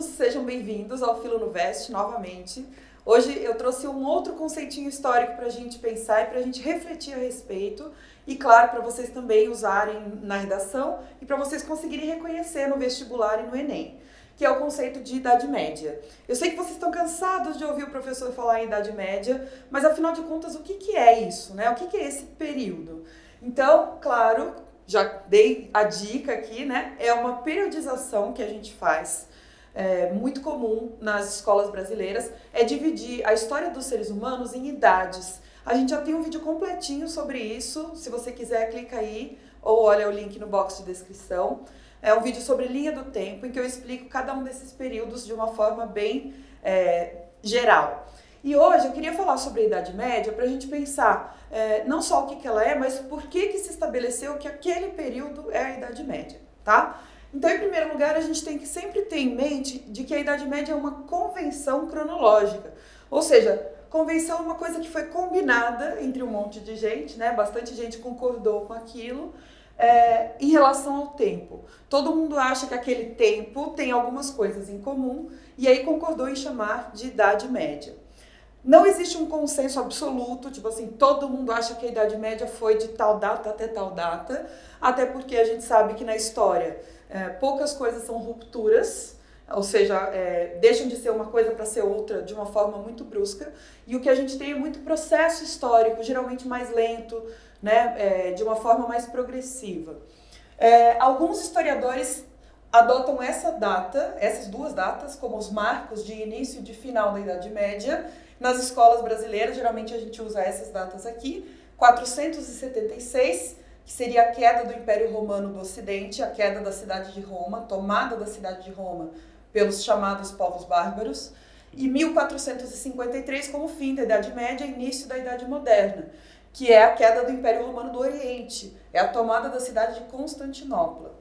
alunos, sejam bem-vindos ao Filo no Veste novamente. Hoje eu trouxe um outro conceitinho histórico para a gente pensar e para a gente refletir a respeito e, claro, para vocês também usarem na redação e para vocês conseguirem reconhecer no vestibular e no Enem, que é o conceito de Idade Média. Eu sei que vocês estão cansados de ouvir o professor falar em Idade Média, mas afinal de contas, o que é isso, né? O que é esse período? Então, claro, já dei a dica aqui, né? É uma periodização que a gente faz, muito comum nas escolas brasileiras, é dividir a história dos seres humanos em idades. A gente já tem um vídeo completinho sobre isso, se você quiser clica aí ou olha o link no box de descrição. É um vídeo sobre linha do tempo, em que eu explico cada um desses períodos de uma forma bem geral. E hoje eu queria falar sobre a Idade Média para a gente pensar não só o que ela é, mas por que se estabeleceu que aquele período é a Idade Média, tá? Então, em primeiro lugar, a gente tem que sempre ter em mente de que a Idade Média é uma convenção cronológica, ou seja, convenção é uma coisa que foi combinada entre um monte de gente, né? Bastante gente concordou com aquilo, em relação ao tempo. Todo mundo acha que aquele tempo tem algumas coisas em comum e aí concordou em chamar de Idade Média. Não existe um consenso absoluto, tipo assim, todo mundo acha que a Idade Média foi de tal data até tal data, até porque a gente sabe que na história poucas coisas são rupturas, ou seja, deixam de ser uma coisa para ser outra de uma forma muito brusca, e o que a gente tem é muito processo histórico, geralmente mais lento, né, de uma forma mais progressiva. Alguns historiadores adotam essas duas datas, como os marcos de início e de final da Idade Média. Nas escolas brasileiras, geralmente a gente usa essas datas aqui, 476, que seria a queda do Império Romano do Ocidente, a queda da cidade de Roma, tomada da cidade de Roma pelos chamados povos bárbaros, e 1453 como fim da Idade Média e início da Idade Moderna, que é a queda do Império Romano do Oriente, é a tomada da cidade de Constantinopla.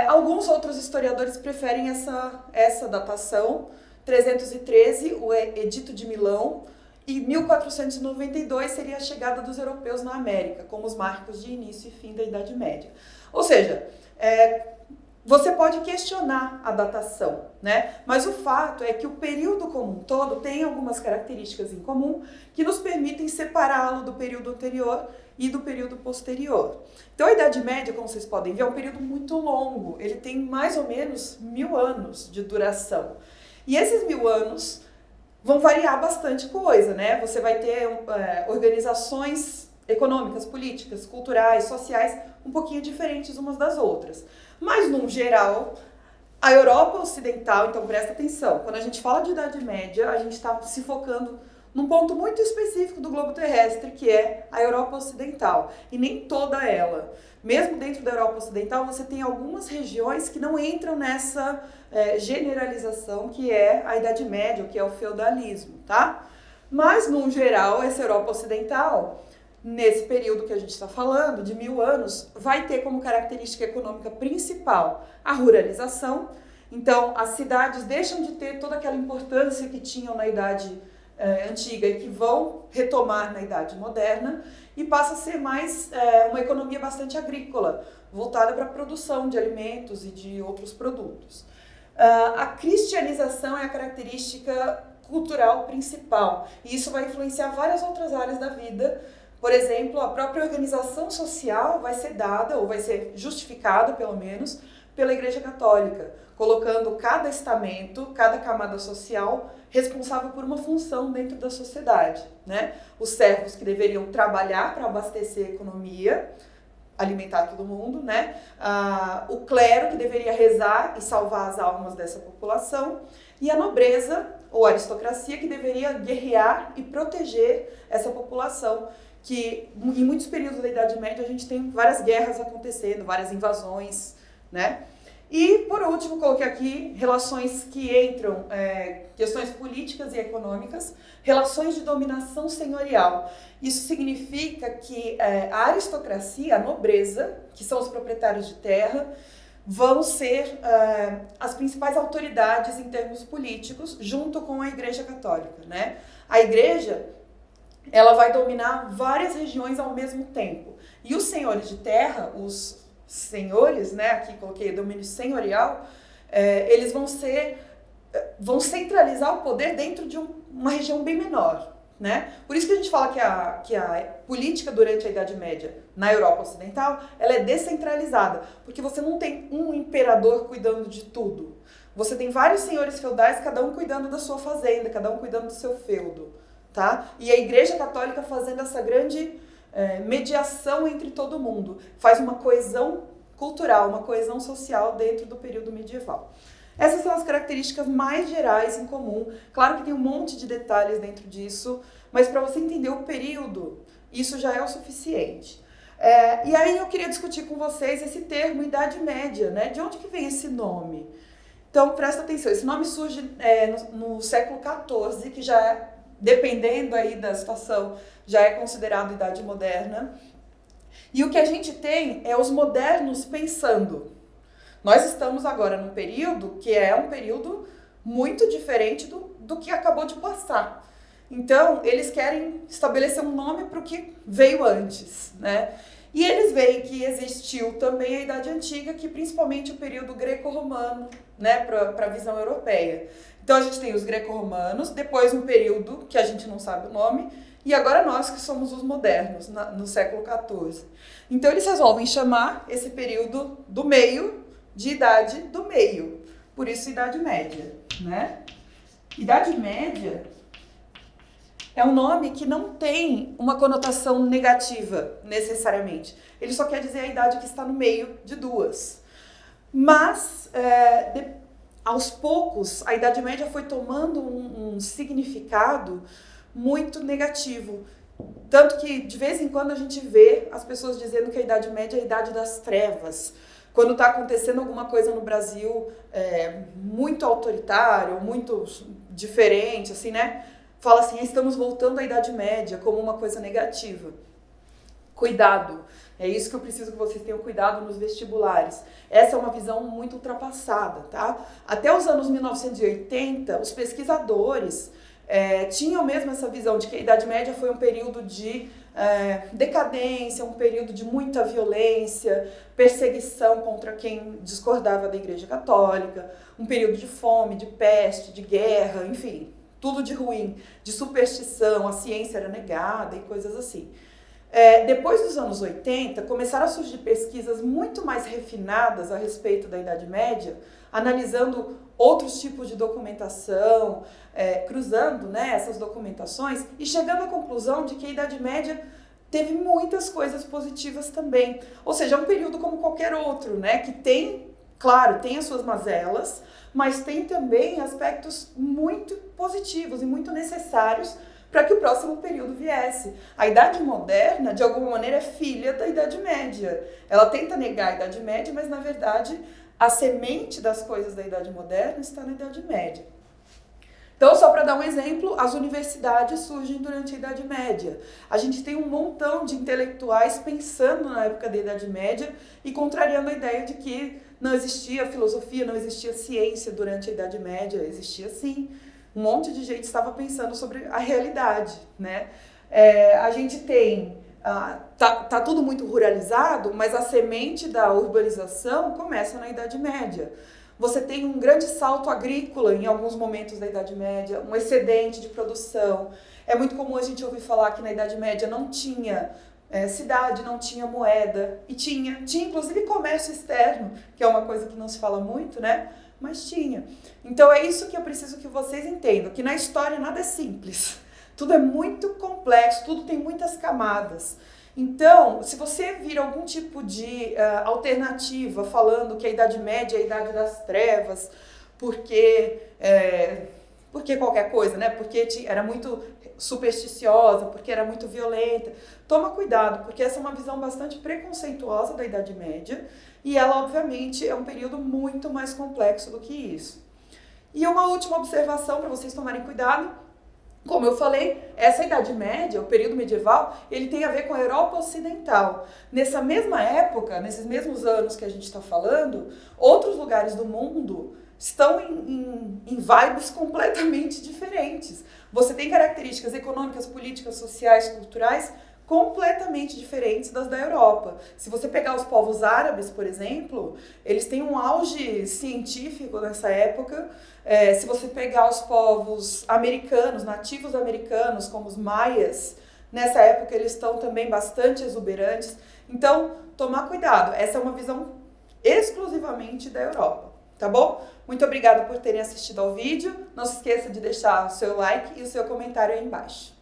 Alguns outros historiadores preferem essa datação, 313, o Edito de Milão, e 1492 seria a chegada dos europeus na América, como os marcos de início e fim da Idade Média. Ou seja, você pode questionar a datação, né? Mas o fato é que o período como um todo tem algumas características em comum que nos permitem separá-lo do período anterior e do período posterior. Então a Idade Média, como vocês podem ver, é um período muito longo, ele tem mais ou menos 1000 anos de duração. E esses 1000 anos vão variar bastante coisa, né? Você vai ter organizações econômicas, políticas, culturais, sociais, um pouquinho diferentes umas das outras. Mas, no geral, a Europa Ocidental, então presta atenção, quando a gente fala de Idade Média, a gente está se focando num ponto muito específico do globo terrestre, que é a Europa Ocidental, e nem toda ela. Mesmo dentro da Europa Ocidental, você tem algumas regiões que não entram nessa generalização, que é a Idade Média, que é o feudalismo, tá? Mas, no geral, essa Europa Ocidental, nesse período que a gente está falando, de 1000 anos, vai ter como característica econômica principal a ruralização. Então, as cidades deixam de ter toda aquela importância que tinham na Idade Antiga e que vão retomar na Idade Moderna, e passa a ser mais uma economia bastante agrícola, voltada para a produção de alimentos e de outros produtos. A cristianização é a característica cultural principal, e isso vai influenciar várias outras áreas da vida. Por exemplo, a própria organização social vai ser dada, ou vai ser justificada, pelo menos, pela Igreja Católica, colocando cada estamento, cada camada social responsável por uma função dentro da sociedade, né? Os servos que deveriam trabalhar para abastecer a economia, alimentar todo mundo, né? O clero que deveria rezar e salvar as almas dessa população, e a nobreza ou aristocracia que deveria guerrear e proteger essa população, que em muitos períodos da Idade Média a gente tem várias guerras acontecendo, várias invasões, né? E, por último, coloquei aqui relações que entram, questões políticas e econômicas, relações de dominação senhorial. Isso significa que a aristocracia, a nobreza, que são os proprietários de terra, vão ser as principais autoridades em termos políticos, junto com a Igreja Católica, né? A Igreja, ela vai dominar várias regiões ao mesmo tempo. E os senhores de terra, os senhores, né, aqui coloquei domínio senhorial, eles vão ser vão centralizar o poder dentro de uma região bem menor, né? Por isso que a gente fala que a política durante a Idade Média na Europa Ocidental, ela é descentralizada, porque você não tem um imperador cuidando de tudo. Você tem vários senhores feudais, cada um cuidando da sua fazenda, cada um cuidando do seu feudo, tá? E a Igreja Católica fazendo essa grande mediação entre todo mundo, faz uma coesão cultural, uma coesão social dentro do período medieval. Essas são as características mais gerais em comum. Claro que tem um monte de detalhes dentro disso, mas para você entender o período, isso já é o suficiente. E aí eu queria discutir com vocês esse termo Idade Média, né? De onde que vem esse nome? Então presta atenção, esse nome surge no século XIV, que já, dependendo aí da situação, já é considerado Idade Moderna. E o que a gente tem é os modernos pensando. Nós estamos agora num período que é um período muito diferente do que acabou de passar. Então, eles querem estabelecer um nome para o que veio antes, né? E eles veem que existiu também a Idade Antiga, que principalmente o período greco-romano, né, para a visão europeia. Então, a gente tem os greco-romanos, depois um período que a gente não sabe o nome, e agora nós que somos os modernos, no século XIV. Então, eles resolvem chamar esse período do meio de Idade do Meio, por isso Idade Média, né? Idade Média é um nome que não tem uma conotação negativa, necessariamente. Ele só quer dizer a idade que está no meio de duas. Mas, aos poucos, a Idade Média foi tomando um significado muito negativo. Tanto que, de vez em quando, a gente vê as pessoas dizendo que a Idade Média é a Idade das Trevas. Quando está acontecendo alguma coisa no Brasil muito autoritário, muito diferente, assim, né? Fala assim, estamos voltando à Idade Média como uma coisa negativa. Cuidado, é isso que eu preciso que vocês tenham cuidado nos vestibulares. Essa é uma visão muito ultrapassada, tá? Até os anos 1980, os pesquisadores tinham mesmo essa visão de que a Idade Média foi um período de decadência, um período de muita violência, perseguição contra quem discordava da Igreja Católica, um período de fome, de peste, de guerra, enfim, tudo de ruim, de superstição, a ciência era negada e coisas assim. Depois dos anos 80, começaram a surgir pesquisas muito mais refinadas a respeito da Idade Média, analisando outros tipos de documentação, cruzando, né, essas documentações e chegando à conclusão de que a Idade Média teve muitas coisas positivas também. Ou seja, é um período como qualquer outro, né, que tem, claro, tem as suas mazelas, mas tem também aspectos muito positivos e muito necessários para que o próximo período viesse. A Idade Moderna, de alguma maneira, é filha da Idade Média. Ela tenta negar a Idade Média, mas, na verdade, a semente das coisas da Idade Moderna está na Idade Média. Então, só para dar um exemplo, as universidades surgem durante a Idade Média. A gente tem um montão de intelectuais pensando na época da Idade Média e contrariando a ideia de que não existia filosofia, não existia ciência durante a Idade Média. Existia sim. Um monte de gente estava pensando sobre a realidade, né? A gente tem... Tá tudo muito ruralizado, mas a semente da urbanização começa na Idade Média. Você tem um grande salto agrícola em alguns momentos da Idade Média, um excedente de produção. É muito comum a gente ouvir falar que na Idade Média não tinha cidade, não tinha moeda, e tinha inclusive comércio externo, que é uma coisa que não se fala muito, né? Mas tinha. Então é isso que eu preciso que vocês entendam, que na história nada é simples. Tudo é muito complexo, tudo tem muitas camadas. Então, se você vir algum tipo de alternativa falando que a Idade Média é a Idade das Trevas, porque qualquer coisa, né? Porque era muito supersticiosa, porque era muito violenta, toma cuidado, porque essa é uma visão bastante preconceituosa da Idade Média e ela, obviamente, é um período muito mais complexo do que isso. E uma última observação para vocês tomarem cuidado. Como eu falei, essa Idade Média, o período medieval, ele tem a ver com a Europa Ocidental. Nessa mesma época, nesses mesmos anos que a gente está falando, outros lugares do mundo estão em vibes completamente diferentes. Você tem características econômicas, políticas, sociais, culturais completamente diferentes das da Europa. Se você pegar os povos árabes, por exemplo, eles têm um auge científico nessa época. Se você pegar os povos americanos, nativos americanos, como os maias, nessa época eles estão também bastante exuberantes. Então, tomar cuidado. Essa é uma visão exclusivamente da Europa, tá bom? Muito obrigada por terem assistido ao vídeo. Não se esqueça de deixar o seu like e o seu comentário aí embaixo.